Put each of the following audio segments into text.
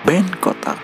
Band Kotak.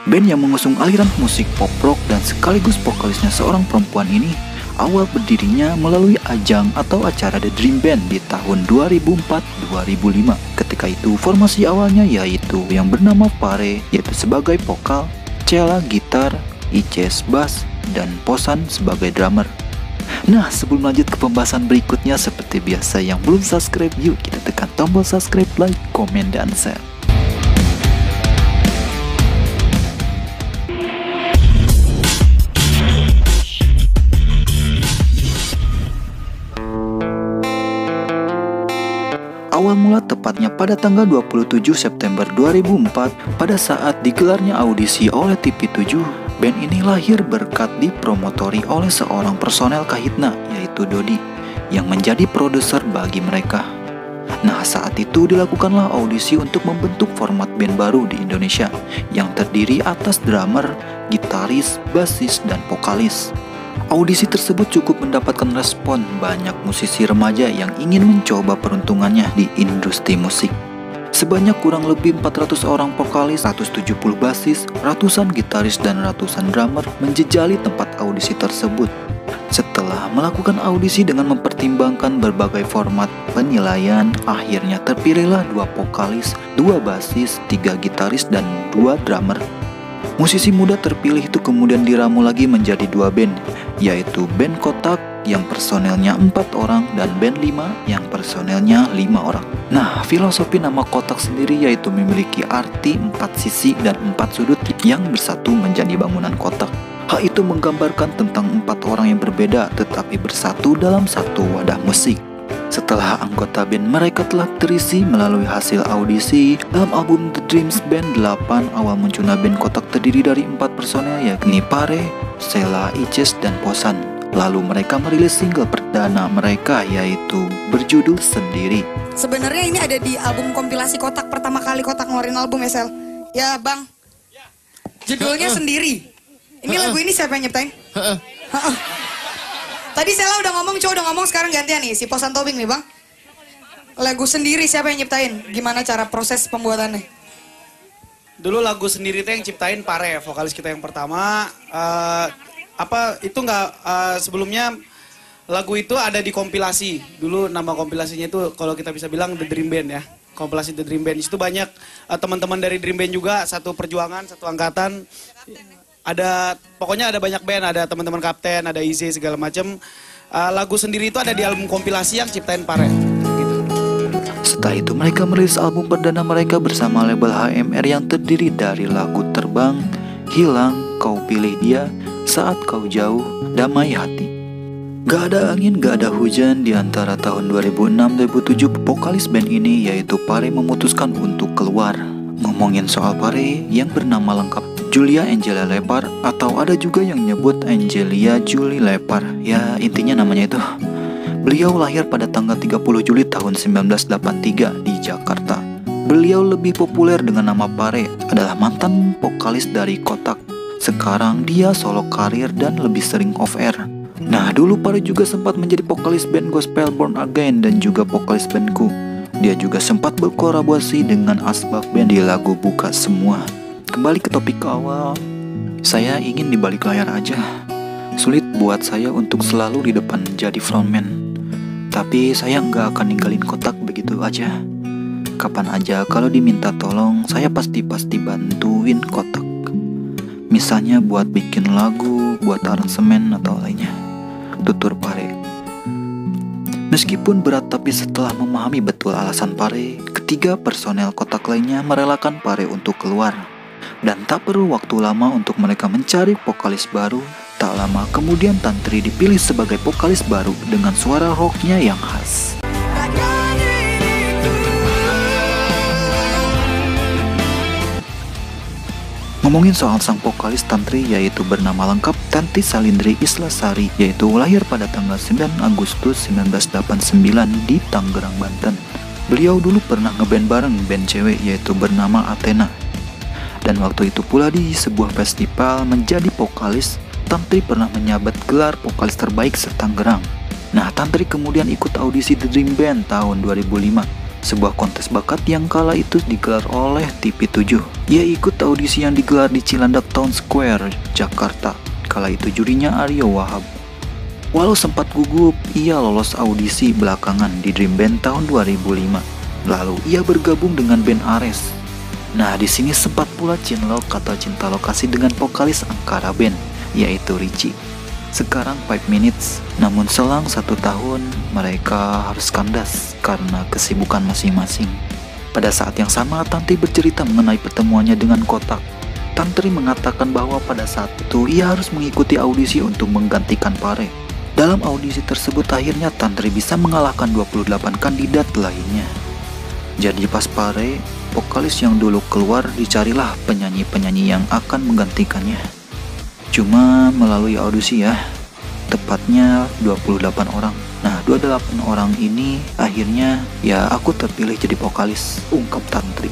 Band yang mengusung aliran musik pop rock dan sekaligus vokalisnya seorang perempuan ini awal berdirinya melalui ajang atau acara The Dream Band di tahun 2004-2005. Ketika itu formasi awalnya yaitu yang bernama Pare, yaitu sebagai vokal, Cella gitar, Ices bass, dan Posan sebagai drummer. Nah, sebelum lanjut ke pembahasan berikutnya, seperti biasa yang belum subscribe, yuk kita tekan tombol subscribe, like, komen, dan share. Awal mula tepatnya pada tanggal 27 September 2004 pada saat digelarnya audisi oleh TV7, band ini lahir berkat dipromotori oleh seorang personel Kahitna yaitu Dodi yang menjadi produser bagi mereka. Nah, saat itu dilakukanlah audisi untuk membentuk format band baru di Indonesia yang terdiri atas drummer, gitaris, bassis, dan vokalis. Audisi tersebut cukup mendapatkan respon banyak musisi remaja yang ingin mencoba peruntungannya di industri musik. Sebanyak kurang lebih 400 orang vokalis, 170 bassis, ratusan gitaris, dan ratusan drummer menjejali tempat audisi tersebut. Setelah melakukan audisi dengan mempertimbangkan berbagai format penilaian, akhirnya terpilihlah 2 vokalis, 2 bassis, 3 gitaris, dan 2 drummer. Musisi muda terpilih itu kemudian diramu lagi menjadi 2 band, yaitu band Kotak yang personelnya 4 orang dan band 5 yang personelnya 5 orang. Nah, filosofi nama Kotak sendiri yaitu memiliki arti 4 sisi dan 4 sudut yang bersatu menjadi bangunan kotak. Hal itu menggambarkan tentang 4 orang yang berbeda tetapi bersatu dalam satu wadah musik. Setelah anggota band mereka telah terisi melalui hasil audisi, dalam album The Dreams Band 8 awal munculnya band Kotak terdiri dari 4 personel yakni Pare, Cella, Ices, dan Posan. Lalu mereka merilis single perdana mereka yaitu berjudul Sendiri. Sebenarnya ini ada di album kompilasi Kotak, pertama kali Kotak ngeluarin album ya Sel? Ya Bang, judulnya Sendiri. Ini lagu ini siapa yang nyiptain? Tadi Sela udah ngomong, cowok udah ngomong, sekarang gantian nih si Posan Tobing nih Bang. Lagu Sendiri siapa yang nyiptain? Gimana cara proses pembuatannya? Dulu lagu Sendiri itu yang ciptain Pare, vokalis kita yang pertama. Sebelumnya lagu itu ada di kompilasi. Dulu nama kompilasinya itu kalau kita bisa bilang The Dream Band ya. Kompilasi The Dream Band. Itu banyak teman-teman dari Dream Band juga, satu perjuangan, satu angkatan. Pokoknya ada banyak band, ada teman-teman Kapten, ada Ize segala macam. Lagu Sendiri itu ada di album kompilasi yang ciptain Pare. Gitu. Setelah itu mereka merilis album perdana mereka bersama label HMR yang terdiri dari lagu Terbang, Hilang, Kau Pilih Dia, Saat Kau Jauh, Damai Hati. Gak ada angin, gak ada hujan. Di antara tahun 2006-2007 vokalis band ini yaitu Pare memutuskan untuk keluar. Ngomongin soal Pare yang bernama lengkap Julia Angela Lepar, atau ada juga yang nyebut Angelia Julie Lepar. Ya, intinya namanya itu. Beliau lahir pada tanggal 30 Juli tahun 1983 di Jakarta. Beliau lebih populer dengan nama Pare, adalah mantan vokalis dari Kotak. Sekarang dia solo karir dan lebih sering off air. Nah, dulu Pare juga sempat menjadi vokalis band gospel Born Again dan juga vokalis bandku. Dia juga sempat berkolaborasi dengan Asbak Band di lagu Buka Semua. Kembali ke topik awal, saya ingin di balik layar aja. Sulit buat saya untuk selalu di depan jadi frontman. Tapi saya nggak akan ninggalin Kotak begitu aja. Kapan aja kalau diminta tolong, saya pasti bantuin Kotak. Misalnya buat bikin lagu, buat aransemen atau lainnya. Tutur Pare. Meskipun berat tapi setelah memahami betul alasan Pare, ketiga personel Kotak lainnya merelakan Pare untuk keluar. Dan tak perlu waktu lama untuk mereka mencari vokalis baru. Tak lama kemudian Tantri dipilih sebagai vokalis baru dengan suara rocknya yang khas. Ngomongin soal sang vokalis Tantri yaitu bernama lengkap Tanti Salindri Islasari, yaitu lahir pada tanggal 9 Agustus 1989 di Tangerang, Banten. Beliau dulu pernah ngeband bareng band cewek yaitu bernama Athena. Dan waktu itu pula di sebuah festival menjadi vokalis, Tantri pernah menyabat gelar vokalis terbaik se-Tangerang. Nah, Tantri kemudian ikut audisi The Dream Band tahun 2005. sebuah kontes bakat yang kala itu digelar oleh TV7. Ia ikut audisi yang digelar di Cilandak Town Square, Jakarta. Kala itu jurinya Aryo Wahab. Walau sempat gugup, ia lolos audisi belakangan di Dream Band tahun 2005. Lalu ia bergabung dengan band Ares. Nah, di sini sempat pula cinlok atau cinta lokasi dengan vokalis Angkara Band, yaitu Richie. Sekarang 5 Minutes, namun selang 1 tahun mereka harus kandas karena kesibukan masing-masing. Pada saat yang sama, Tantri bercerita mengenai pertemuannya dengan Kotak. Tantri mengatakan bahwa pada saat itu ia harus mengikuti audisi untuk menggantikan Pare. Dalam audisi tersebut akhirnya Tantri bisa mengalahkan 28 kandidat lainnya. Jadi pas Pare, vokalis yang dulu keluar, dicarilah penyanyi-penyanyi yang akan menggantikannya. Cuma melalui audisi ya, tepatnya 28 orang. Nah, 28 orang ini akhirnya ya aku terpilih jadi vokalis, ungkap Tantri.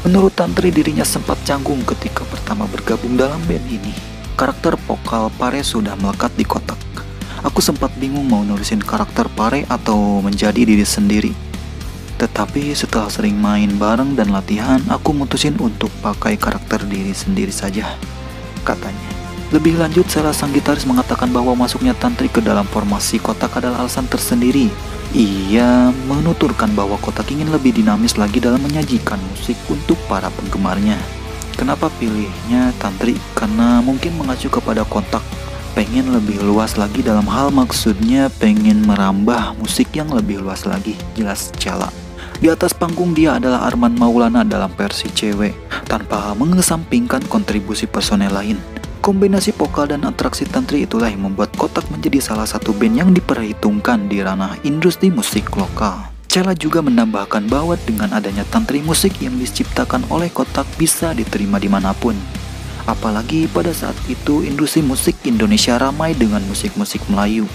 Menurut Tantri, dirinya sempat canggung ketika pertama bergabung dalam band ini. Karakter vokal Pare sudah melekat di Kotak. Aku sempat bingung mau nulisin karakter Pare atau menjadi diri sendiri. Tetapi setelah sering main bareng dan latihan, aku mutusin untuk pakai karakter diri sendiri saja, katanya. Lebih lanjut, salah sang gitaris mengatakan bahwa masuknya Tantri ke dalam formasi Kotak adalah alasan tersendiri. Ia menuturkan bahwa Kotak ingin lebih dinamis lagi dalam menyajikan musik untuk para penggemarnya. Kenapa pilihnya Tantri? Karena mungkin mengacu kepada Kotak, pengen lebih luas lagi dalam hal, maksudnya pengen merambah musik yang lebih luas lagi, jelas Cala. Di atas panggung dia adalah Arman Maulana dalam versi cewek, tanpa mengesampingkan kontribusi personel lain. Kombinasi vokal dan atraksi Tantri itulah yang membuat Kotak menjadi salah satu band yang diperhitungkan di ranah industri musik lokal. Cella juga menambahkan bahwa dengan adanya Tantri, musik yang diciptakan oleh Kotak bisa diterima dimanapun. Apalagi pada saat itu industri musik Indonesia ramai dengan musik-musik Melayu.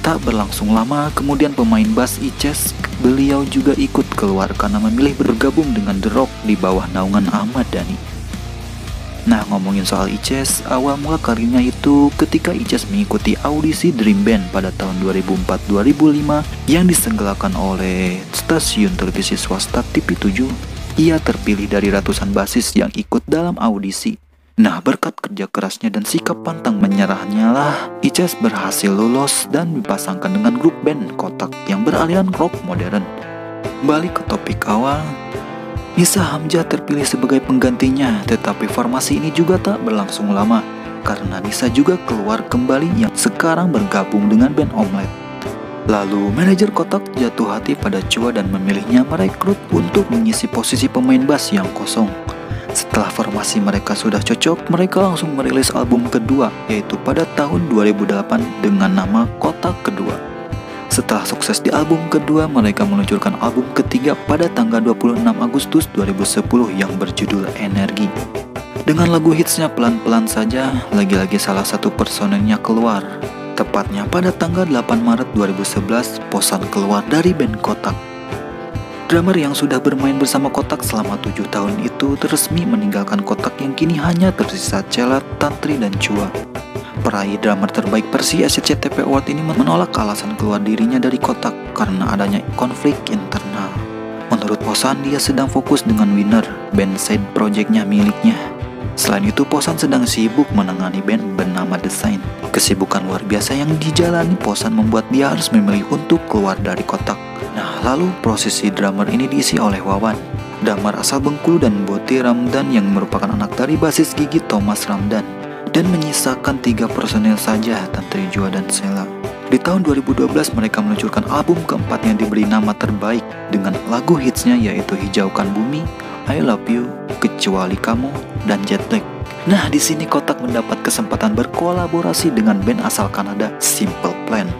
Tak berlangsung lama, kemudian pemain bass Ices, beliau juga ikut keluar karena memilih bergabung dengan The Rock di bawah naungan Ahmad Dhani. Nah, ngomongin soal Ices, awal mula karirnya itu ketika Ices mengikuti audisi Dream Band pada tahun 2004-2005 yang diselenggarakan oleh stasiun televisi swasta TV7. Ia terpilih dari ratusan basis yang ikut dalam audisi. Nah, berkat kerja kerasnya dan sikap pantang menyerahnya lah, Ices berhasil lolos dan dipasangkan dengan grup band Kotak yang beraliran rock modern. Balik ke topik awal, Nisa Hamzah terpilih sebagai penggantinya, tetapi formasi ini juga tak berlangsung lama karena Nisa juga keluar kembali yang sekarang bergabung dengan band Omelet. Lalu manajer Kotak jatuh hati pada Chua dan memilihnya merekrut untuk mengisi posisi pemain bass yang kosong. Setelah formasi mereka sudah cocok, mereka langsung merilis album kedua, yaitu pada tahun 2008 dengan nama Kotak Kedua. Setelah sukses di album kedua, mereka meluncurkan album ketiga pada tanggal 26 Agustus 2010 yang berjudul Energi. Dengan lagu hitsnya Pelan-Pelan Saja, lagi-lagi salah satu personelnya keluar. Tepatnya pada tanggal 8 Maret 2011, Posan keluar dari band Kotak. Drummer yang sudah bermain bersama Kotak selama 7 tahun itu resmi meninggalkan Kotak yang kini hanya tersisa Cella, Tantri, dan Chua. Peraih drummer terbaik versi SCTV Award ini menolak alasan keluar dirinya dari Kotak karena adanya konflik internal. Menurut Posan, dia sedang fokus dengan Winner, band side projectnya miliknya. Selain itu, Posan sedang sibuk menangani band bernama The Sign. Kesibukan luar biasa yang dijalani Posan membuat dia harus memilih untuk keluar dari Kotak. Nah, lalu posisi drummer ini diisi oleh Wawan, drummer asal Bengkulu, dan Boti Ramdan yang merupakan anak dari basis Gigi Thomas Ramdan. Dan menyisakan 3 personel saja, Tantri, Chua, dan Cella. Di tahun 2012 mereka meluncurkan album keempat yang diberi nama Terbaik dengan lagu hitsnya yaitu Hijaukan Bumi, I Love You, Kecuali Kamu, dan Jetlag. Nah, di sini Kotak mendapat kesempatan berkolaborasi dengan band asal Kanada, Simple Plan.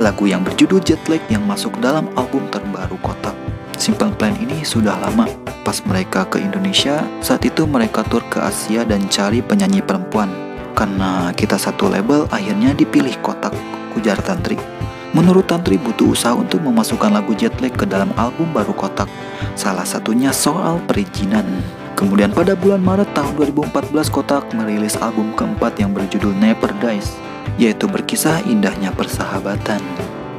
Lagu yang berjudul Jetlag yang masuk dalam album terbaru Kotak. Simple Plan ini sudah lama. Pas mereka ke Indonesia, saat itu mereka tur ke Asia dan cari penyanyi perempuan. Karena kita satu label, akhirnya dipilih Kotak, ujar Tantri. Menurut Tantri butuh usaha untuk memasukkan lagu Jetlag ke dalam album baru Kotak. Salah satunya soal perizinan. Kemudian pada bulan Maret tahun 2014 Kotak merilis album keempat yang berjudul Never Dies, yaitu berkisah indahnya persahabatan.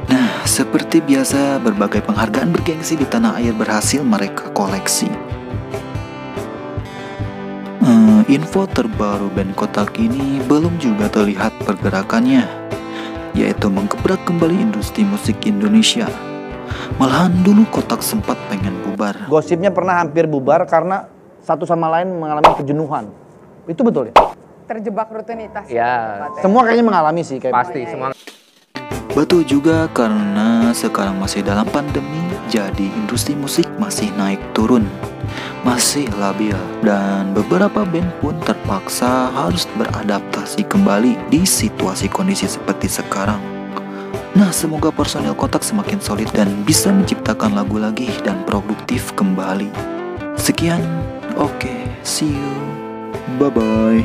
Nah, seperti biasa, berbagai penghargaan bergengsi di tanah air berhasil mereka koleksi. Info terbaru band Kotak ini belum juga terlihat pergerakannya, yaitu menggebrak kembali industri musik Indonesia. Malahan dulu Kotak sempat pengen bubar. Gosipnya pernah hampir bubar karena satu sama lain mengalami kejenuhan. Itu betul ya? Terjebak rutinitas. Ya, semua kayaknya mengalami sih. Pasti semua. Betul juga, karena sekarang masih dalam pandemi, jadi industri musik masih naik turun, masih labil, dan beberapa band pun terpaksa harus beradaptasi kembali di situasi kondisi seperti sekarang. Nah, semoga personel Kotak semakin solid dan bisa menciptakan lagu lagi dan produktif kembali. Sekian, oke, see you, bye-bye.